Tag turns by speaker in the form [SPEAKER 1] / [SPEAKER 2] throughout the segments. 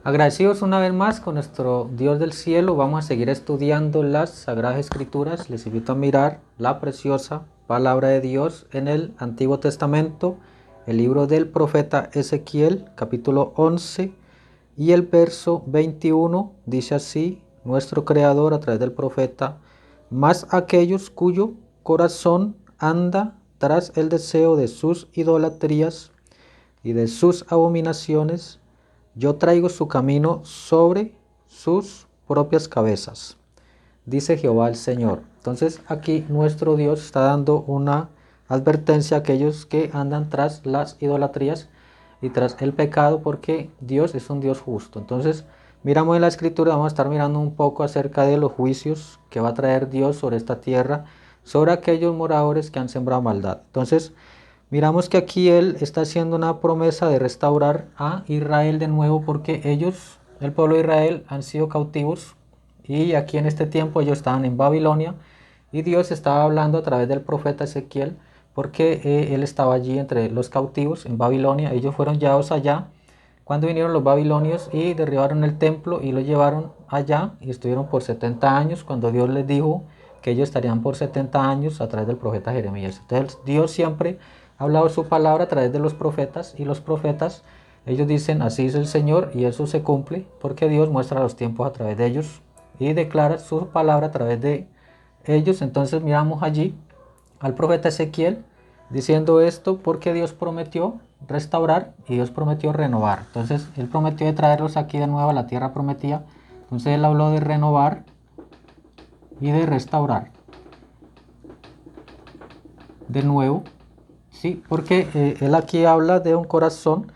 [SPEAKER 1] Agradecidos una vez más con nuestro Dios del cielo, vamos a seguir estudiando las Sagradas Escrituras. Les invito a mirar la preciosa palabra de Dios en el Antiguo Testamento, el libro del profeta Ezequiel, capítulo 11 y el verso 21. Dice así nuestro Creador a través del profeta: mas aquellos cuyo corazón anda tras el deseo de sus idolatrías y de sus abominaciones, yo traigo su camino sobre sus propias cabezas, dice Jehová el Señor. Entonces aquí nuestro Dios está dando una advertencia a aquellos que andan tras las idolatrías y tras el pecado, porque Dios es un Dios justo. Entonces miramos en la escritura, vamos a estar mirando un poco acerca de los juicios que va a traer Dios sobre esta tierra, sobre aquellos moradores que han sembrado maldad. Entonces miramos que aquí Él está haciendo una promesa de restaurar a Israel de nuevo, porque ellos, el pueblo de Israel, han sido cautivos y aquí en este tiempo ellos estaban en Babilonia y Dios estaba hablando a través del profeta Ezequiel, porque Él estaba allí entre los cautivos en Babilonia. Ellos fueron llevados allá cuando vinieron los babilonios y derribaron el templo y lo llevaron allá y estuvieron por 70 años, cuando Dios les dijo que ellos estarían por 70 años a través del profeta Jeremías. Entonces Dios siempre ha hablado su palabra a través de los profetas, y los profetas, ellos dicen así dice el Señor, y eso se cumple porque Dios muestra los tiempos a través de ellos y declara su palabra a través de ellos. Entonces miramos allí al profeta Ezequiel diciendo esto porque Dios prometió restaurar y Dios prometió renovar. Entonces Él prometió de traerlos aquí de nuevo a la tierra prometida. Entonces Él habló de renovar y de restaurar de nuevo, sí, porque Él aquí habla de un corazón,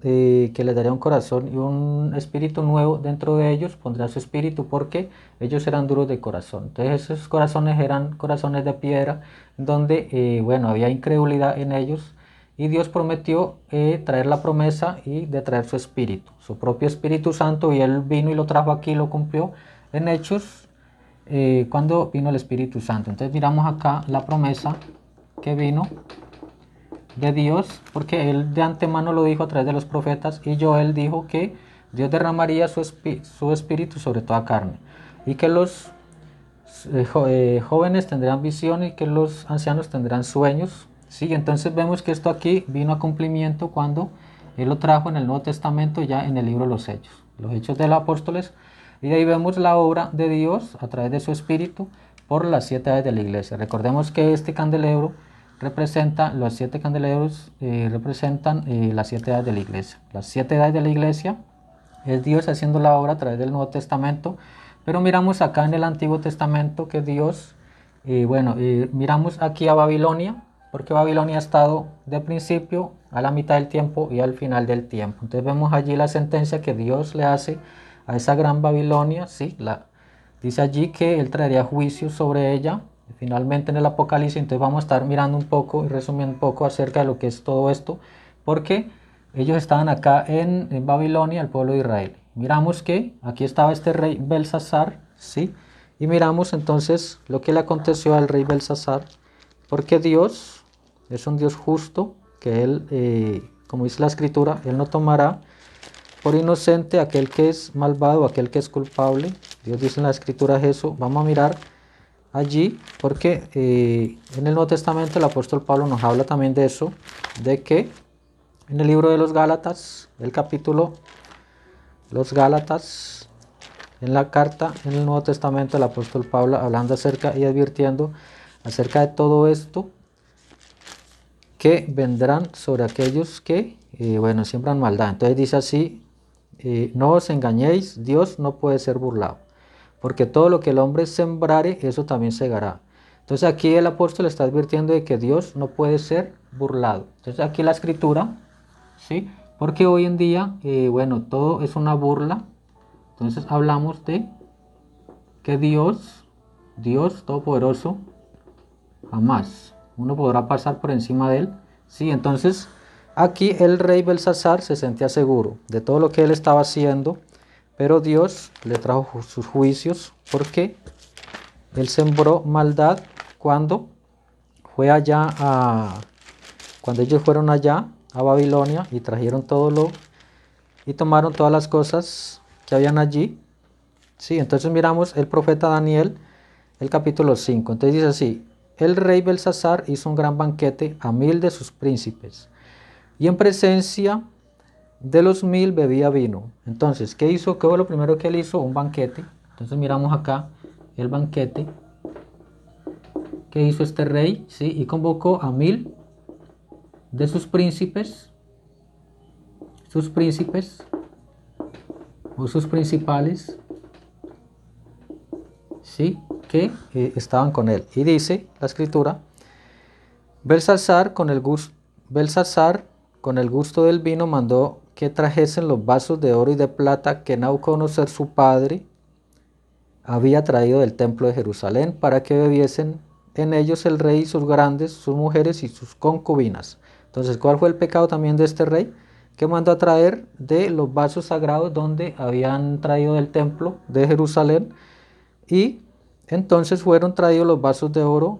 [SPEAKER 1] que les daría un corazón y un espíritu nuevo dentro de ellos, pondrá su espíritu, porque ellos eran duros de corazón. Entonces esos corazones eran corazones de piedra, donde bueno, había incredulidad en ellos, y Dios prometió traer la promesa y de traer su espíritu, su propio Espíritu Santo, y Él vino y lo trajo aquí, lo cumplió en Hechos, cuando vino el Espíritu Santo. Entonces miramos acá la promesa que vino de Dios, porque Él de antemano lo dijo a través de los profetas, y Joel dijo que Dios derramaría su espíritu sobre toda carne, y que los jóvenes tendrán visión y que los ancianos tendrán sueños. Sí, entonces vemos que esto aquí vino a cumplimiento cuando Él lo trajo en el Nuevo Testamento, ya en el libro de los Hechos de los Apóstoles, y de ahí vemos la obra de Dios a través de su espíritu por las 7 edades de la iglesia. Recordemos que este candelero representa, los 7 candelabros representan las 7 edades de la iglesia. Las 7 edades de la iglesia es Dios haciendo la obra a través del Nuevo Testamento, pero miramos acá en el Antiguo Testamento que Dios, miramos aquí a Babilonia, porque Babilonia ha estado de principio a la mitad del tiempo y al final del tiempo. Entonces vemos allí la sentencia que Dios le hace a esa gran Babilonia, ¿sí? Dice allí que Él traería juicio sobre ella finalmente en el Apocalipsis. Entonces vamos a estar mirando un poco y resumiendo un poco acerca de lo que es todo esto, porque ellos estaban acá en Babilonia, el pueblo de Israel. Miramos que aquí estaba este rey Belsasar, ¿sí? Y miramos entonces lo que le aconteció al rey Belsasar, porque Dios es un Dios justo, que Él, como dice la Escritura, Él no tomará por inocente aquel que es malvado, aquel que es culpable. Dios dice en la Escritura eso. Vamos a mirar allí, porque en el Nuevo Testamento el apóstol Pablo nos habla también de eso, de que en el libro de los Gálatas, el capítulo, los Gálatas, en la carta, en el Nuevo Testamento, el apóstol Pablo hablando acerca y advirtiendo acerca de todo esto que vendrán sobre aquellos que, siembran maldad. Entonces dice así: no os engañéis, Dios no puede ser burlado, porque todo lo que el hombre sembrare, eso también segará. Entonces aquí el apóstol está advirtiendo de que Dios no puede ser burlado. Entonces aquí la Escritura, ¿sí? Porque hoy en día, todo es una burla. Entonces hablamos de que Dios Todopoderoso, jamás uno podrá pasar por encima de Él. Sí, entonces aquí el rey Belsasar se sentía seguro de todo lo que él estaba haciendo, pero Dios le trajo sus juicios porque él sembró maldad cuando cuando ellos fueron allá a Babilonia y trajeron todo lo y tomaron todas las cosas que habían allí. Sí, entonces miramos el profeta Daniel, el capítulo 5. Entonces dice así: el rey Belsasar hizo un gran banquete a 1000 de sus príncipes, y en presencia de los 1000 bebía vino. Entonces, ¿qué hizo? ¿Qué fue lo primero que él hizo? Un banquete. Entonces miramos acá el banquete que hizo este rey, ¿sí? Y convocó a 1000 de sus príncipes o sus principales, ¿sí? Que estaban con él. Y dice la escritura: Belsasar con el gusto del vino mandó que trajesen los vasos de oro y de plata que Nabucodonosor su padre había traído del templo de Jerusalén, para que bebiesen en ellos el rey y sus grandes, sus mujeres y sus concubinas. Entonces, ¿cuál fue el pecado también de este rey? Que mandó a traer de los vasos sagrados donde habían traído del templo de Jerusalén, y entonces fueron traídos los vasos de oro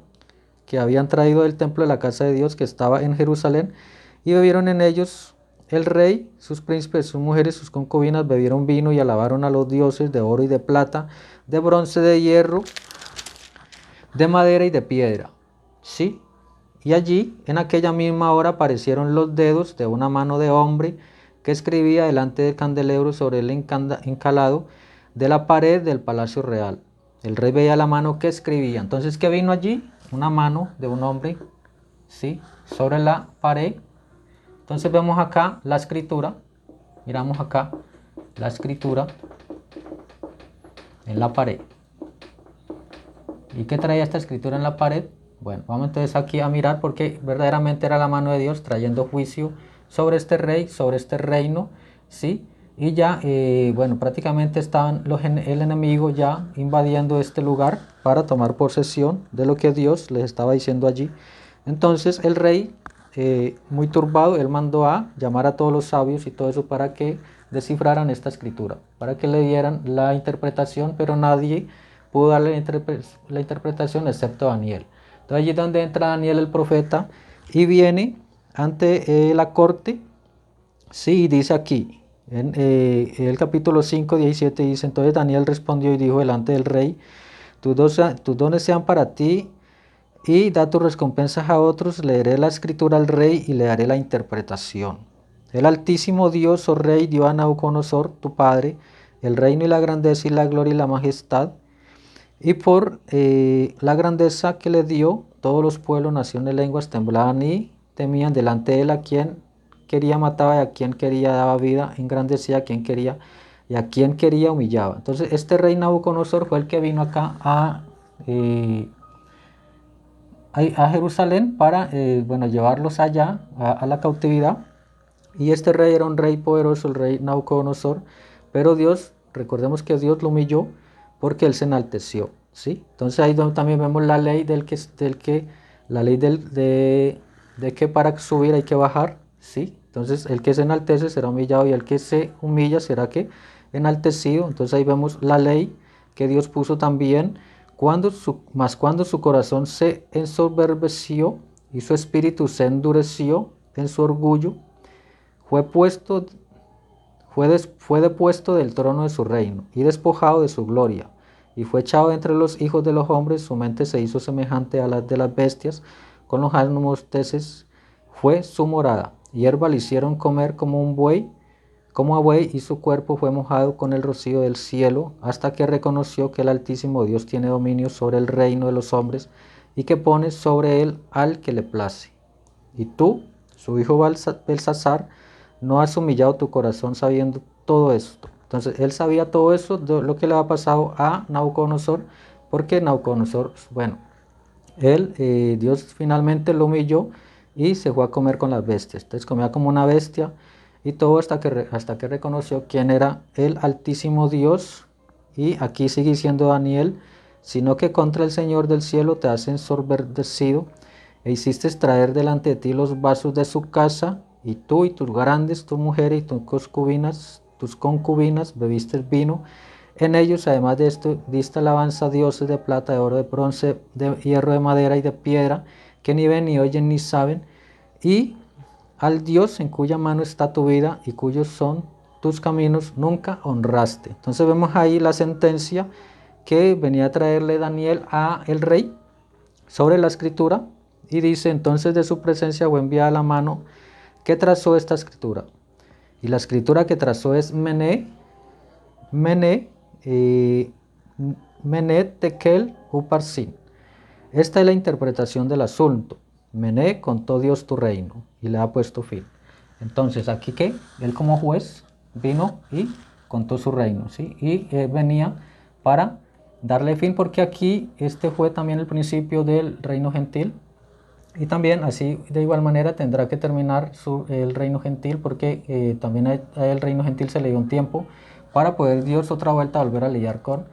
[SPEAKER 1] que habían traído del templo de la casa de Dios que estaba en Jerusalén, y bebieron en ellos el rey, sus príncipes, sus mujeres, sus concubinas, bebieron vino y alabaron a los dioses de oro y de plata, de bronce, de hierro, de madera y de piedra. ¿Sí? Y allí, en aquella misma hora, aparecieron los dedos de una mano de hombre que escribía delante del candelero sobre el encalado de la pared del palacio real. El rey veía la mano que escribía. Entonces, ¿qué vino allí? Una mano de un hombre, ¿sí? Sobre la pared. Entonces vemos acá la escritura. Miramos acá la escritura en la pared. ¿Y qué traía esta escritura en la pared? Bueno, vamos entonces aquí a mirar, porque verdaderamente era la mano de Dios trayendo juicio sobre este rey, sobre este reino, ¿sí? Y ya, bueno, prácticamente estaban el enemigo ya invadiendo este lugar para tomar posesión de lo que Dios les estaba diciendo allí. Entonces el rey, muy turbado, él mandó a llamar a todos los sabios y todo eso para que descifraran esta escritura, para que le dieran la interpretación, pero nadie pudo darle la interpretación excepto Daniel. Entonces allí es donde entra Daniel el profeta y viene ante la corte. Sí, dice aquí, en el capítulo 5, 17 dice: entonces Daniel respondió y dijo delante del rey: tus dones sean para ti, y da tus recompensas a otros. Leeré la escritura al rey y le daré la interpretación. El Altísimo Dios, oh rey, dio a Nabucodonosor, tu padre, el reino y la grandeza y la gloria y la majestad, y por la grandeza que le dio, todos los pueblos, naciones, lenguas temblaban y temían delante de él. A quien quería mataba, y a quien quería daba vida, engrandecía a quien quería, y a quien quería humillaba. Entonces este rey Nabucodonosor fue el que vino acá a Jerusalén para bueno, llevarlos allá a la cautividad. Y este rey era un rey poderoso, el rey Nabucodonosor, pero Dios, recordemos que Dios lo humilló porque él se enalteció, ¿sí? Entonces ahí también vemos la ley de que para subir hay que bajar, ¿sí? Entonces el que se enaltece será humillado, y el que se humilla será que enaltecido. Entonces ahí vemos la ley que Dios puso también. Cuando su corazón se ensoberbeció y su espíritu se endureció en su orgullo, fue depuesto del trono de su reino y despojado de su gloria, y fue echado entre los hijos de los hombres. Su mente se hizo semejante a la de las bestias, con los asnos peces fue su morada. Hierba le hicieron comer como a buey, y su cuerpo fue mojado con el rocío del cielo, hasta que reconoció que el Altísimo Dios tiene dominio sobre el reino de los hombres, y que pone sobre él al que le place. Y tú, su hijo Belsasar, no has humillado tu corazón sabiendo todo esto. Entonces él sabía todo eso, de lo que le había pasado a Nabucodonosor, porque Nabucodonosor, bueno, Dios finalmente lo humilló y se fue a comer con las bestias. Entonces comía como una bestia, y todo hasta que reconoció quién era el Altísimo Dios. Y aquí sigue diciendo Daniel: sino que contra el Señor del cielo te has ensoberbecido, e hiciste traer delante de ti los vasos de su casa, y tú y tus grandes, tu mujer y tus concubinas bebiste vino en ellos. Además de esto, diste alabanza a dioses de plata, de oro, de bronce, de hierro, de madera y de piedra, que ni ven, ni oyen, ni saben, y al Dios en cuya mano está tu vida y cuyos son tus caminos nunca honraste. Entonces vemos ahí la sentencia que venía a traerle Daniel a el rey sobre la escritura, y dice: entonces de su presencia fue enviada la mano que trazó esta escritura. Y la escritura que trazó es Mene, Mene Tekel Uparsin. Esta es la interpretación del asunto. Mene, contó Dios tu reino y le ha puesto fin. Entonces, aquí que él como juez vino y contó su reino, ¿sí? Y venía para darle fin, porque aquí este fue también el principio del reino gentil. Y también así de igual manera tendrá que terminar el reino gentil, porque también a el reino gentil se le dio un tiempo para poder Dios otra vuelta volver a lidiar con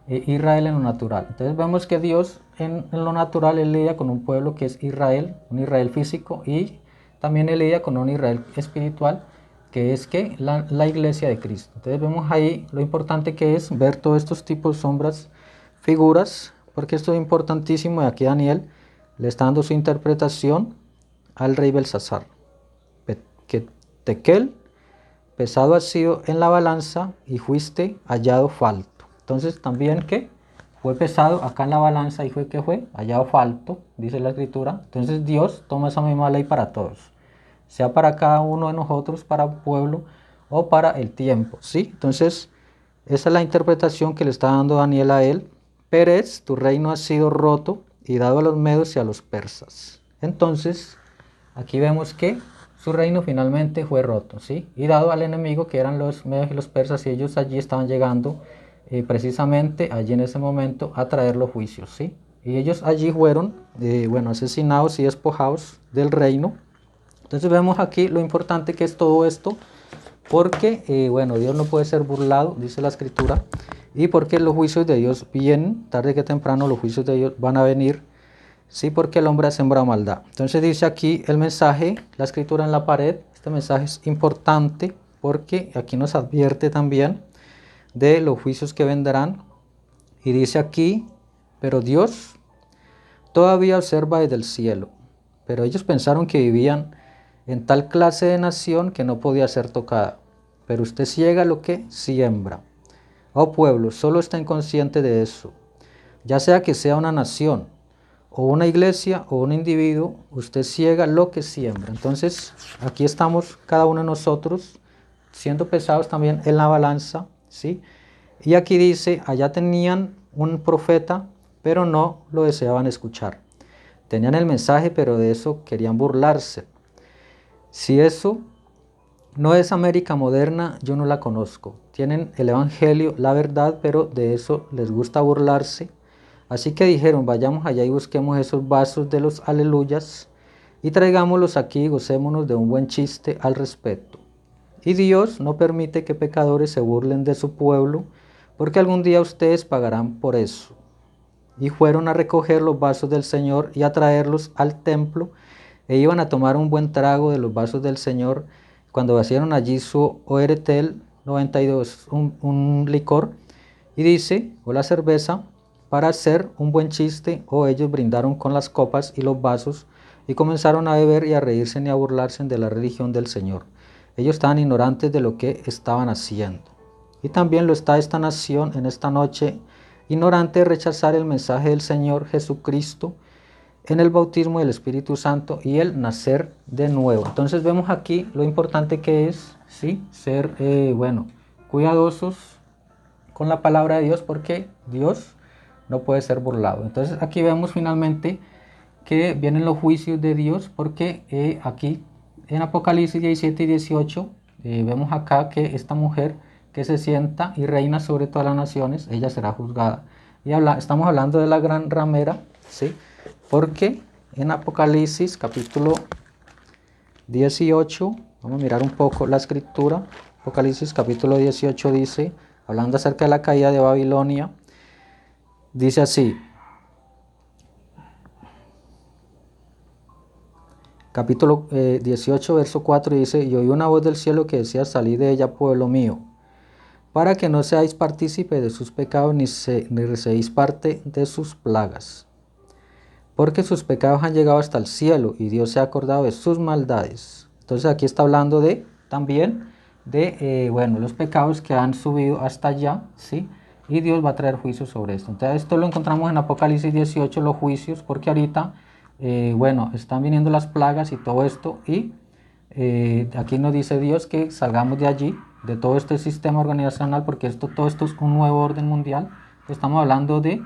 [SPEAKER 1] Israel en lo natural. Entonces vemos que Dios en lo natural él lidia con un pueblo que es Israel, un Israel físico, y también él lidia con un Israel espiritual, que es que la iglesia de Cristo. Entonces vemos ahí lo importante que es ver todos estos tipos, sombras, figuras, porque esto es importantísimo. Y aquí Daniel le está dando su interpretación al rey Belsasar, que Tekel, pesado has sido en la balanza y fuiste hallado falto. Entonces también que fue pesado acá en la balanza y fue que fue hallado falto, dice la escritura. Entonces Dios toma esa misma ley para todos, sea para cada uno de nosotros, para un pueblo o para el tiempo, ¿sí? Entonces esa es la interpretación que le está dando Daniel a él. Pérez, tu reino ha sido roto y dado a los medos y a los persas. Entonces aquí vemos que su reino finalmente fue roto, ¿sí? Y dado al enemigo, que eran los medos y los persas, y ellos allí estaban llegando precisamente allí en ese momento a traer los juicios, ¿sí? Y ellos allí fueron, asesinados y despojados del reino. Entonces vemos aquí lo importante que es todo esto, porque, Dios no puede ser burlado, dice la escritura, y porque los juicios de Dios vienen, tarde que temprano los juicios de Dios van a venir, sí, porque el hombre ha sembrado maldad. Entonces dice aquí el mensaje, la escritura en la pared. Este mensaje es importante porque aquí nos advierte también de los juicios que vendrán. Y dice aquí: pero Dios todavía observa desde el cielo. Pero ellos pensaron que vivían en tal clase de nación que no podía ser tocada. Pero usted ciega lo que siembra. Oh pueblo, solo está inconsciente de eso. Ya sea que sea una nación, o una iglesia, o un individuo, usted ciega lo que siembra. Entonces aquí estamos cada uno de nosotros siendo pesados también en la balanza, ¿sí? Y aquí dice: allá tenían un profeta, pero no lo deseaban escuchar. Tenían el mensaje, pero de eso querían burlarse. Si eso no es América moderna, yo no la conozco. Tienen el evangelio, la verdad, pero de eso les gusta burlarse. Así que dijeron: vayamos allá y busquemos esos vasos de los aleluyas y traigámoslos aquí y gocémonos de un buen chiste al respecto. Y Dios no permite que pecadores se burlen de su pueblo, porque algún día ustedes pagarán por eso. Y fueron a recoger los vasos del Señor y a traerlos al templo, e iban a tomar un buen trago de los vasos del Señor, cuando vaciaron allí su Oeretel 92, un licor, y dice, o la cerveza, para hacer un buen chiste, o ellos brindaron con las copas y los vasos, y comenzaron a beber y a reírse y a burlarse de la religión del Señor. Ellos estaban ignorantes de lo que estaban haciendo. Y también lo está esta nación en esta noche, ignorante de rechazar el mensaje del Señor Jesucristo en el bautismo del Espíritu Santo y el nacer de nuevo. Entonces vemos aquí lo importante que es, ¿sí?, ser cuidadosos con la palabra de Dios, porque Dios no puede ser burlado. Entonces aquí vemos finalmente que vienen los juicios de Dios, porque aquí en Apocalipsis 17 y 18 vemos acá que esta mujer que se sienta y reina sobre todas las naciones, ella será juzgada. Y estamos hablando de la gran ramera, ¿sí?, porque en Apocalipsis capítulo 18, vamos a mirar un poco la escritura. Apocalipsis capítulo 18 dice, hablando acerca de la caída de Babilonia, dice así, capítulo 18, verso 4, dice, y oí una voz del cielo que decía, salid de ella, pueblo mío, para que no seáis partícipe de sus pecados, ni recibáis parte de sus plagas. Porque sus pecados han llegado hasta el cielo, y Dios se ha acordado de sus maldades. Entonces aquí está hablando también de bueno, los pecados que han subido hasta allá, ¿sí? Y Dios va a traer juicio sobre esto. Entonces esto lo encontramos en Apocalipsis 18, los juicios, porque ahorita, bueno, están viniendo las plagas y todo esto, y aquí nos dice Dios que salgamos de allí, de todo este sistema organizacional, porque todo esto es un nuevo orden mundial. Estamos hablando de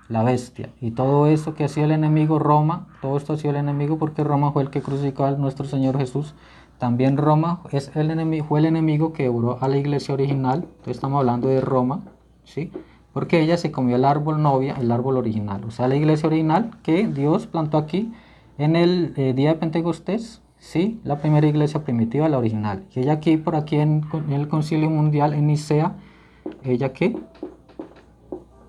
[SPEAKER 1] la bestia y todo eso que ha sido el enemigo, Roma, todo esto ha sido el enemigo porque Roma fue el que crucificó a nuestro Señor Jesús. También Roma es el enemigo, fue el enemigo que devoró a la iglesia original. Entonces estamos hablando de Roma, ¿sí? Porque ella se comió el árbol novia, el árbol original. O sea, la iglesia original que Dios plantó aquí en el día de Pentecostés, ¿sí? La primera iglesia primitiva, la original. Y ella aquí, por aquí en el concilio mundial en Nicea, ella que,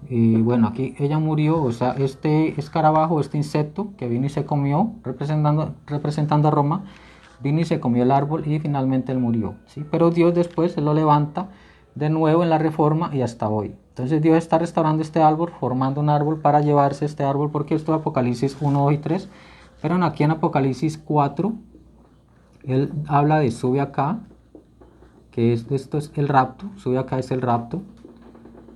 [SPEAKER 1] y bueno, aquí ella murió, o sea, este escarabajo, este insecto que vino y se comió, representando a Roma, vino y se comió el árbol y finalmente él murió, ¿sí? Pero Dios después se lo levanta de nuevo en la reforma y hasta hoy. Entonces Dios está restaurando este árbol, formando un árbol para llevarse este árbol, porque esto es Apocalipsis 1, 2 y 3, pero aquí en Apocalipsis 4, él habla de sube acá, que esto es el rapto, sube acá es el rapto.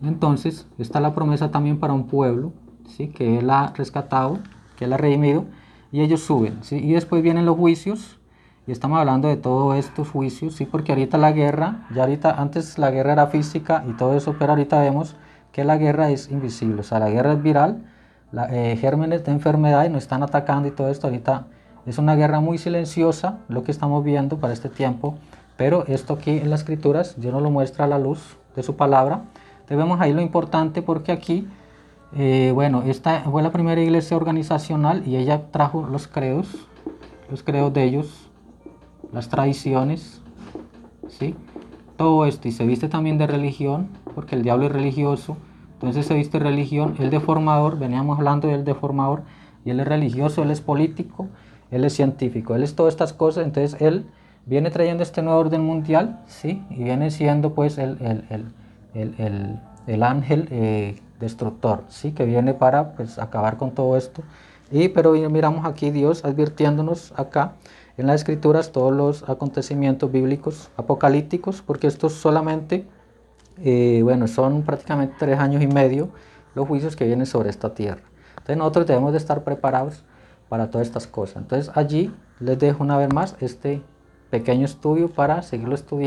[SPEAKER 1] Entonces está la promesa también para un pueblo, ¿sí? Que él ha rescatado, que él ha redimido, y ellos suben, ¿sí? Y después vienen los juicios, y estamos hablando de todos estos juicios, ¿sí? Porque ahorita la guerra, ya ahorita, antes la guerra era física y todo eso, pero ahorita vemos que la guerra es invisible, o sea, la guerra es viral, gérmenes de enfermedades nos están atacando y todo esto, ahorita es una guerra muy silenciosa, lo que estamos viendo para este tiempo, pero esto aquí en las escrituras, Dios nos lo muestra a la luz de su palabra. Vemos ahí lo importante porque aquí, bueno, esta fue la primera iglesia organizacional y ella trajo los credos de ellos, las tradiciones, ¿sí? Todo esto, y se viste también de religión, porque el diablo es religioso, entonces se viste de religión, el deformador, veníamos hablando del deformador, y él es religioso, él es político, él es científico, él es todas estas cosas, entonces él viene trayendo este nuevo orden mundial, ¿sí? Y viene siendo pues el ángel destructor, ¿sí? Que viene para pues acabar con todo esto. Pero miramos aquí Dios advirtiéndonos acá en las escrituras todos los acontecimientos bíblicos apocalípticos, porque estos solamente, bueno, son prácticamente 3 años y medio los juicios que vienen sobre esta tierra. Entonces nosotros debemos de estar preparados para todas estas cosas. Entonces allí les dejo una vez más este pequeño estudio para seguirlo estudiando.